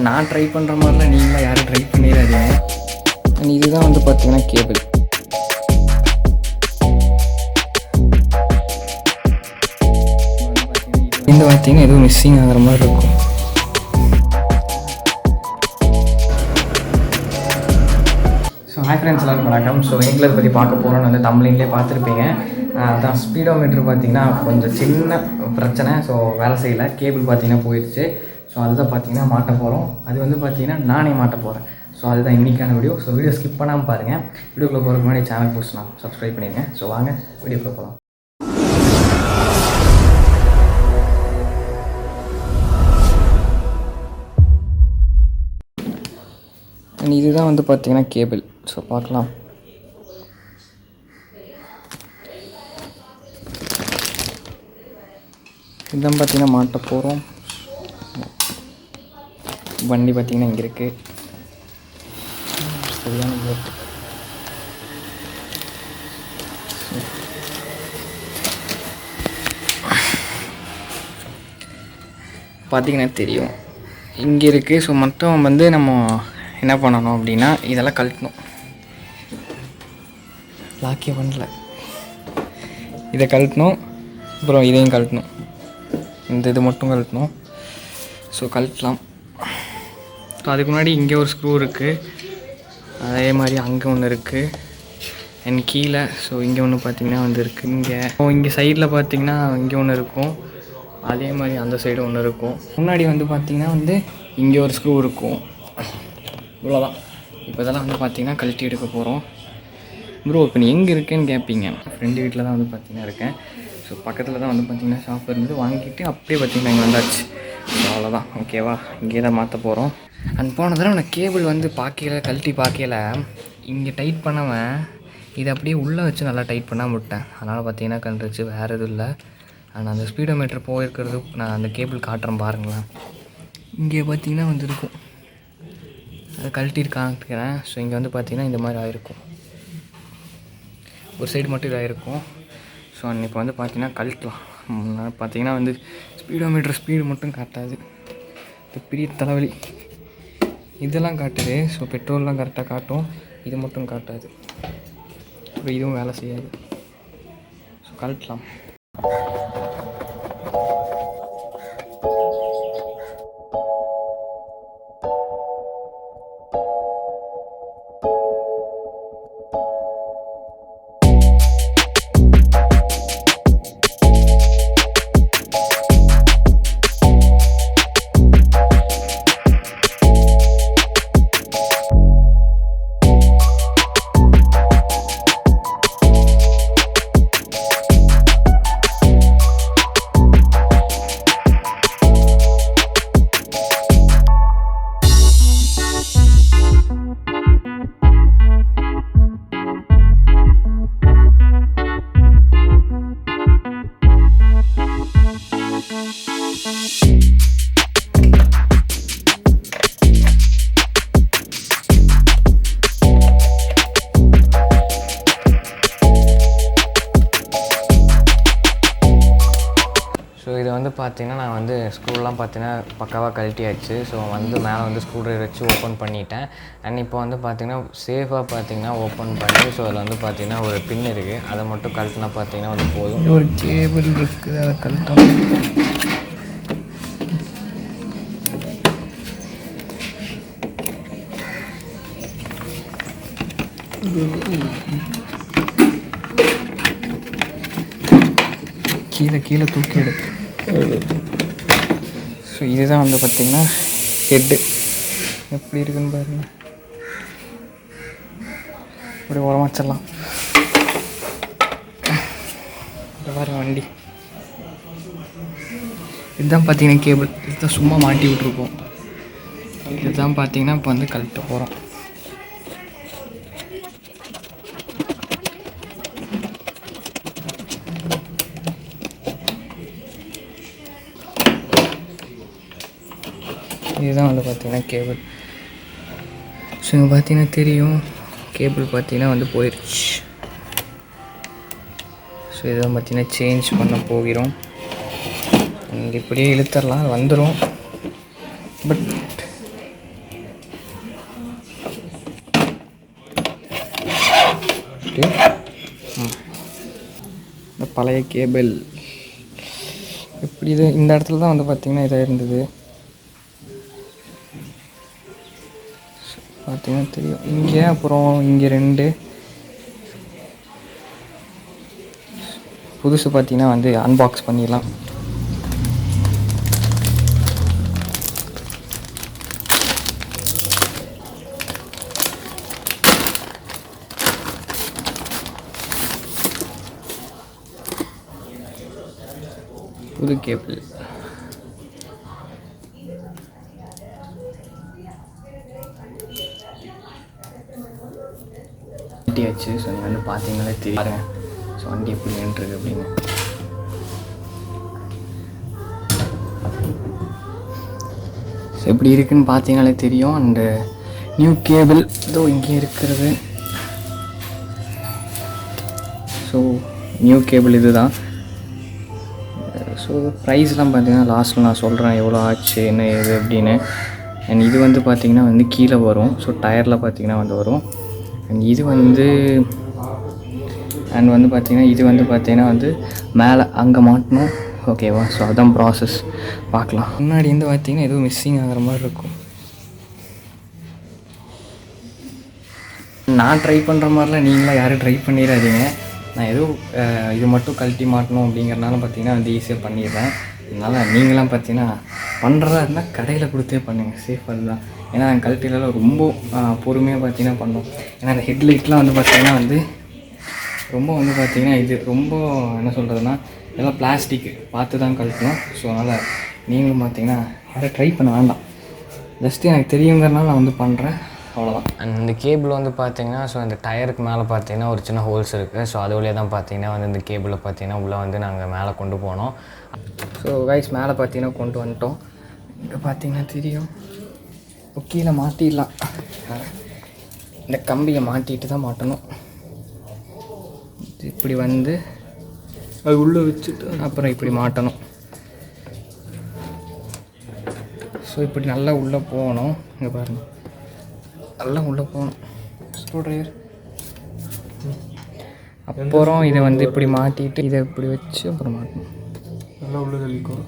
நான் ட்ரை பண்ணுற மாதிரிலாம் நீங்களாம் யாரும் ட்ரை பண்ணிடாதீங்க. இதுதான் வந்து பார்த்திங்கன்னா கேபிள். இந்த பார்த்திங்கன்னா எதுவும் மிஸ்ஸிங் ஆகிற மாதிரி இருக்கும். ஸோ ஹாய் ஃப்ரெண்ட்ஸ், எல்லாருக்கும் வணக்கம். ஸோ எங்களை பற்றி பார்க்க போகிறோன்னு வந்து தமிழ்லேயே பார்த்துருப்பீங்க. அதான் ஸ்பீடோமீட்டர் பார்த்திங்கன்னா கொஞ்சம் சின்ன பிரச்சனை. ஸோ வேலை செய்யலை, கேபிள் பார்த்திங்கன்னா போயிடுச்சு. ஸோ அதுதான் பார்த்திங்கன்னா மாட்ட போகிறோம். அது வந்து பார்த்திங்கன்னா நானே மாட்ட போகிறேன். ஸோ அதுதான் இன்றைக்கான வீடியோ. ஸோ வீடியோ ஸ்கிப் பண்ணாமல் பாருங்கள். வீடியோக்குள்ளே போகிறதுக்கு முன்னாடி சேனல் புதுசுனா சப்ஸ்கிரைப் பண்ணிடுங்க. ஸோ வாங்க வீடியோக்குள்ளே போகலாம். இதுதான் வந்து பார்த்திங்கன்னா கேபிள். ஸோ பார்க்கலாம். இதுதான் பார்த்திங்கன்னா மாட்ட போகிறோம். வண்டி பார்த்திங்கன்னா இங்கே இருக்குது. சரியான போட்டு பார்த்திங்கன்னா தெரியும், இங்கே இருக்குது. ஸோ மொத்தம் வந்து நம்ம என்ன பண்ணணும் அப்படின்னா இதெல்லாம் கழட்டணும். லாக்கே பண்ணல, இதை கழட்டணும். அப்புறம் இதையும் கழட்டணும். இந்த இது மட்டும் கழட்டணும். ஸோ கழட்டலாம். ஸோ அதுக்கு முன்னாடி இங்கே ஒரு ஸ்க்ரூ இருக்குது, அதே மாதிரி அங்கே ஒன்று இருக்குது அண்ட் கீழே. ஸோ இங்கே ஒன்று பார்த்திங்கன்னா வந்து இருக்குது. இங்கே சைடில் பார்த்திங்கன்னா இங்கே ஒன்று இருக்கும், அதே மாதிரி அந்த சைடு ஒன்று இருக்கும். முன்னாடி வந்து பார்த்திங்கன்னா வந்து இங்கே ஒரு ஸ்க்ரூ இருக்கும். இவ்வளோதான். இப்போ இதெல்லாம் வந்து பார்த்திங்கன்னா கழட்டி எடுக்க போகிறோம். ப்ரோ இப்போ நீ எங்கே இருக்கேன்னு கேட்பீங்க. ஃப்ரெண்டு வீட்டில் தான் வந்து பார்த்திங்கன்னா இருக்கேன். ஸோ பக்கத்தில் தான் வந்து பார்த்திங்கன்னா ஷாப் இருந்து வாங்கிட்டு அப்படியே பார்த்திங்கன்னா இங்கே வந்தாச்சு. ஸோ அவ்வளோதான், ஓகேவா. இங்கே தான் மாற்ற போகிறோம். அண்ட் போன தடவை நான் கேபிள் வந்து கழட்டி பார்க்கல, இங்கே டைட் பண்ணவன் இதை அப்படியே உள்ளே வச்சு நல்லா டைட் பண்ணாமல் விட்டேன். அதனால் பார்த்திங்கன்னா கண்டுச்சு, வேறு எதுவும் இல்லை. ஆனால் அந்த ஸ்பீடோமீட்டர் போயிருக்கிறது நான் அந்த கேபிள் காட்டுறேன் பாருங்களேன். இங்கே பார்த்திங்கன்னா வந்து இருக்கும், அதை கழட்டிட்டு காட்டுக்கிறேன். ஸோ இங்கே வந்து பார்த்திங்கன்னா இந்த மாதிரி ஆகிருக்கும், ஒரு சைடு மட்டும் இதாகிருக்கும். ஸோ இப்போ வந்து பார்த்திங்கன்னா கழட்டலாம். பார்த்திங்கன்னா வந்து ஸ்பீடோமீட்டர் ஸ்பீடு மட்டும் காட்டாது, இது பெரிய தலைவலி. இதெல்லாம் காட்டுது. ஸோ பெட்ரோல்லாம் கரெக்டாக காட்டும், இது மட்டும் காட்டாது. அப்புறம் இதுவும் வேலை செய்யாது. ஸோ கழட்டலாம். ஸோ இதை வந்து பார்த்திங்கன்னா நான் வந்து ஸ்க்ரூலாம் பார்த்திங்கன்னா பக்காவாக கழட்டியாச்சு. ஸோ வந்து மேலே வந்து ஸ்க்ரூ ட்ரைவர் வச்சு ஓப்பன் பண்ணிட்டேன். அண்ட் இப்போ வந்து பார்த்திங்கன்னா சேஃபாக பார்த்திங்கன்னா ஓப்பன் பண்ணி, ஸோ அதில் வந்து பார்த்திங்கன்னா ஒரு பின் இருக்குது, அதை மட்டும் கழட்டினா பார்த்திங்கன்னா வந்து போதும். ஒரு கேபிள் இருக்குது, அதை கழட்டணும். கீழே கீழே தூக்கி எடுத்து. ஸோ இதுதான் வந்து பார்த்திங்கன்னா ஹெட்டு எப்படி இருக்குன்னு பாருங்கள். இப்படி ஓரமாக வச்சிடலாம். இந்த பாருங்க வண்டி. இதுதான் பார்த்திங்கன்னா கேபிள். இதுதான் சும்மா மாட்டி விட்ருப்போம். இதுதான் பார்த்திங்கன்னா இப்போ வந்து கழட்ட போகிறோம். இதுதான் வந்து பார்த்திங்கன்னா கேபிள். ஸோ இங்கே பார்த்திங்கன்னா தெரியும், கேபிள் பார்த்திங்கன்னா வந்து போயிடுச்சு. ஸோ இதை பார்த்திங்கன்னா சேஞ்ச் பண்ண போகிறோம். இங்கே இப்படியே இழுத்தரலாம், வந்துடும். பட் வச்சுட்டு இந்த பழைய கேபிள் இப்படி இது இந்த இடத்துல தான் வந்து பார்த்திங்கன்னா இதாக இருந்தது. பார்த்திங்கன்னா தெரியும் இங்கே, அப்புறம் இங்கே 2 புதுசு பார்த்திங்கன்னா வந்து அன்பாக்ஸ் பண்ணிடலாம். புது கேபிள் வண்டி வச்சு. ஸோ நீங்கள் வந்து பார்த்தீங்களே தெரியும் ஸோ வண்டி எப்படி நின்றுருக்கு அப்படின்னு. ஸோ எப்படி இருக்குதுன்னு பார்த்தீங்கனாலே தெரியும். அண்டு நியூ கேபிள் இதோ இங்கே இருக்கிறது. ஸோ நியூ கேபிள் இது தான். ஸோ ப்ரைஸ்லாம் பார்த்தீங்கன்னா லாஸ்ட்டில் நான் சொல்கிறேன் எவ்வளோ ஆச்சு என்ன ஏது அப்படின்னு. அண்ட் இது வந்து பார்த்திங்கன்னா வந்து கீழே வரும். ஸோ டயரில் பார்த்திங்கன்னா வந்து வரும். அண்ட் இது வந்து பார்த்திங்கன்னா வந்து மேலே அங்கே மாட்டணும். ஓகேவா? ஸோ அதுதான் ப்ராசஸ். பார்க்கலாம். முன்னாடி வந்து பார்த்திங்கன்னா எதுவும் மிஸ்ஸிங் ஆகிற மாதிரி இருக்கும். நான் ட்ரை பண்ணுற மாதிரிலாம் நீங்களாம் யாரும் ட்ரை பண்ணிடாதீங்க. நான் எதுவும் இது மட்டும் கழட்டி மாட்டணும் அப்படிங்கிறனால பார்த்திங்கன்னா வந்து ஈஸியாக பண்ணிடுறேன். அதனால் நீங்களாம் பார்த்தீங்கன்னா பண்ணுறதா இருந்தால் கடையில் கொடுத்தே பண்ணுங்கள், சேஃபாக தான். ஏன்னா கழட்டிலலாம் ரொம்ப பொறுமையாக பார்த்தீங்கன்னா பண்ணோம். ஏன்னா அந்த ஹெட்லைட்லாம் வந்து பார்த்திங்கன்னா வந்து ரொம்ப வந்து பார்த்திங்கன்னா இது ரொம்ப என்ன சொல்கிறதுனா எல்லாம் பிளாஸ்டிக் பார்த்து தான் கழட்டணும். ஸோ அதனால் நீங்களும் பார்த்திங்கன்னா யாரும் ட்ரை பண்ண வேண்டாம். ஜஸ்ட்டு எனக்கு தெரியுங்கிறனால நான் வந்து பண்ணுறேன், அவ்வளோதான். அண்ட் இந்த கேபிள் வந்து பார்த்திங்கன்னா ஸோ இந்த டயருக்கு மேலே பார்த்திங்கன்னா ஒரு சின்ன ஹோல்ஸ் இருக்குது. ஸோ அது வழியாக தான் பார்த்திங்கன்னா வந்து இந்த கேபிளை பார்த்திங்கன்னா உள்ளே வந்து நாங்கள் மேலே கொண்டு போனோம். ஸோ கைஸ் மேலே பார்த்திங்கன்னா கொண்டு வந்துட்டோம். இங்கே பார்த்திங்கன்னா தெரியும். கீழே மாட்டிடலாம். இந்த கம்பியை மாட்டிட்டு தான் மாட்டணும். இப்படி வந்து அது உள்ளே வச்சுட்டு அப்புறம் இப்படி மாட்டணும். ஸோ இப்படி நல்லா உள்ளே போகணும். இங்கே பாருங்கள், நல்லா உள்ளே போகணும். ஸ்க்ரூ ட்ரைவர் அப்புறம் இதை வந்து இப்படி மாட்டிட்டு இதை இப்படி வச்சு அப்புறம் மாட்டணும். நல்லா உள்ள தள்ளிக்கும்.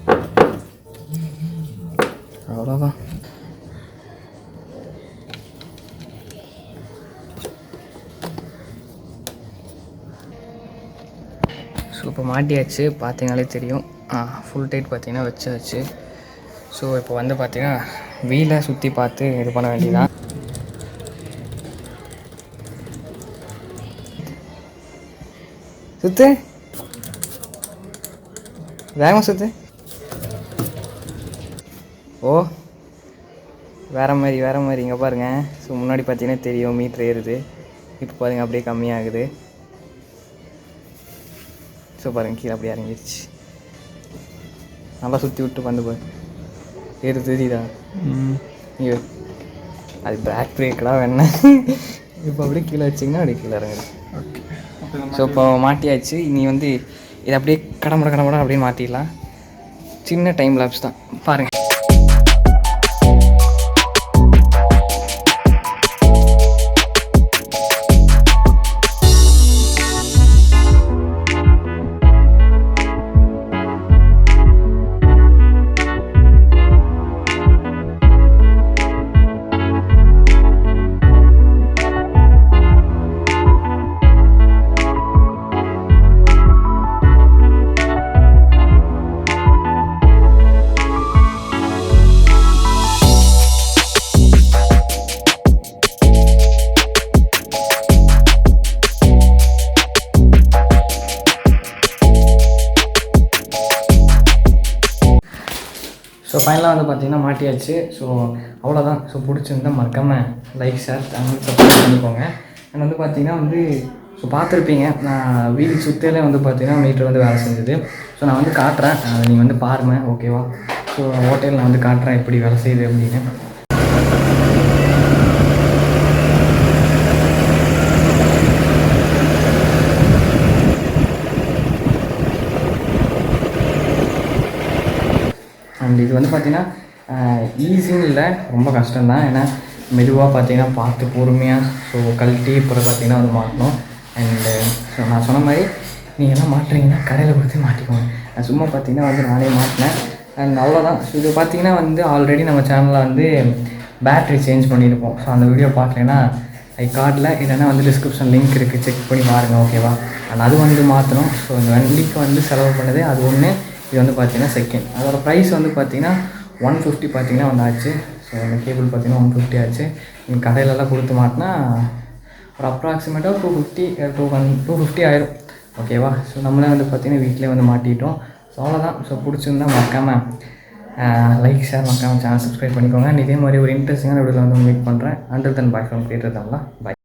அவ்வளோதான். ஸோ இப்போ மாட்டியாச்சு, பார்த்தீங்கனாலே தெரியும். ஃபுல் டைட் பார்த்தீங்கன்னா வச்சாச்சு. ஸோ இப்போ வந்து பார்த்தீங்கன்னா வீலை சுற்றி பார்த்து இது பண்ண வேண்டியதான். சுத்து வேகமாக சுத்து. ஓ வேறு மாதிரி இங்கே பாருங்கள். ஸோ முன்னாடி பார்த்தீங்கன்னா தெரியும் மீட்ரு ஏறுது. இப்போ பாருங்கள் அப்படியே கம்மியாகுது. ஸோ பாருங்கள் கீழே அப்படியே இறங்கிடுச்சு. நல்லா சுற்றி விட்டு வந்து பாரு ஏறு தெரியுதா? ஐயோ அது பேக் பிரேக்கடா வேணா. இப்போ அப்படியே கீழே வச்சிங்கன்னா அப்படியே கீழே இறங்குது. ஓகே. ஸோ இப்போ மாட்டியாச்சு. இனி வந்து இதை அப்படியே கடமுட அப்படியே மாட்டிடலாம். சின்ன டைம் லாப்ஸ் தான் பாருங்கள். ஸோ ஃபைனலாக வந்து பார்த்திங்கன்னா மாட்டியாச்சு. ஸோ அவ்வளோதான். ஸோ பிடிச்சிருந்தா மறக்காமல் லைக், ஷேர், சேனல் சப்ஸ்கிரைப் பண்ணிக்கோங்க. அண்ட் வந்து பார்த்திங்கன்னா வந்து ஸோ பார்த்துருப்பீங்க, நான் வீடு சுற்றிலே வந்து பார்த்திங்கன்னா மீட்டர் வந்து வேலை செஞ்சுது. ஸோ நான் வந்து காட்டுறேன், நீங்கள் வந்து பாருங்கள், ஓகேவா? ஸோ ஹோட்டலில் நான் வந்து காட்டுறேன் எப்படி வேலை செய்யுது அப்படின்னு. அண்ட் இது வந்து பார்த்திங்கன்னா ஈஸின்னு இல்லை, ரொம்ப கஷ்டம்தான். ஏன்னா மெதுவாக பார்த்திங்கன்னா பார்த்து பொறுமையாக ஸோ கழட்டி அப்புறம் பார்த்திங்கன்னா வந்து மாட்டணும். அண்டு ஸோ நான் சொன்ன மாதிரி நீங்கள்லாம் மாட்டுறீங்கன்னா கடையில் கொடுத்து மாட்டிக்கோங்க. நான் சும்மா பார்த்தீங்கன்னா வந்து நானே மாட்டினேன். அண்ட் அவ்வளோதான். ஸோ இது பார்த்தீங்கன்னா வந்து ஆல்ரெடி நம்ம சேனலில் வந்து பேட்ரி சேஞ்ச் பண்ணியிருப்போம். ஸோ அந்த வீடியோ பார்க்கலன்னா கார்டில் இல்லைன்னா வந்து டிஸ்கிரிப்ஷன் லிங்க் இருக்குது, செக் பண்ணி பாருங்கள். ஓகேவா? அண்ட் அது வந்து மாற்றணும். ஸோ இந்த வண்டிக்கு வந்து செலவு பண்ணது அது ஒன்று. இது வந்து பார்த்திங்கன்னா செகண்ட். அதோடய ப்ரைஸ் வந்து பார்த்திங்கன்னா 150 பார்த்திங்கன்னா வந்து ஆச்சு. ஸோ அந்த கேபிள் பார்த்திங்கன்னா 150 ஆச்சு. நீங்கள் கடையிலலாம் கொடுத்து மாட்டினா ஒரு அப்ராக்சிமேட்டாக 250 ஆயிரும். ஓகேவா? ஸோ நம்மளே வந்து பார்த்திங்கன்னா வீட்டிலே வந்து மாட்டிட்டோம். ஸோ அவ்வளோதான். ஸோ பிடிச்சிருந்தா மறக்காமல் லைக், ஷேர், மறக்காமல் சேனல் சப்ஸ்கிரைப் பண்ணிக்கோங்க. இதே மாதிரி ஒரு இன்ட்ரெஸ்டிங்கான வீடியோவில் வந்து மீட் பண்ணுறேன். Until then bye from creator Tamizha. Bye.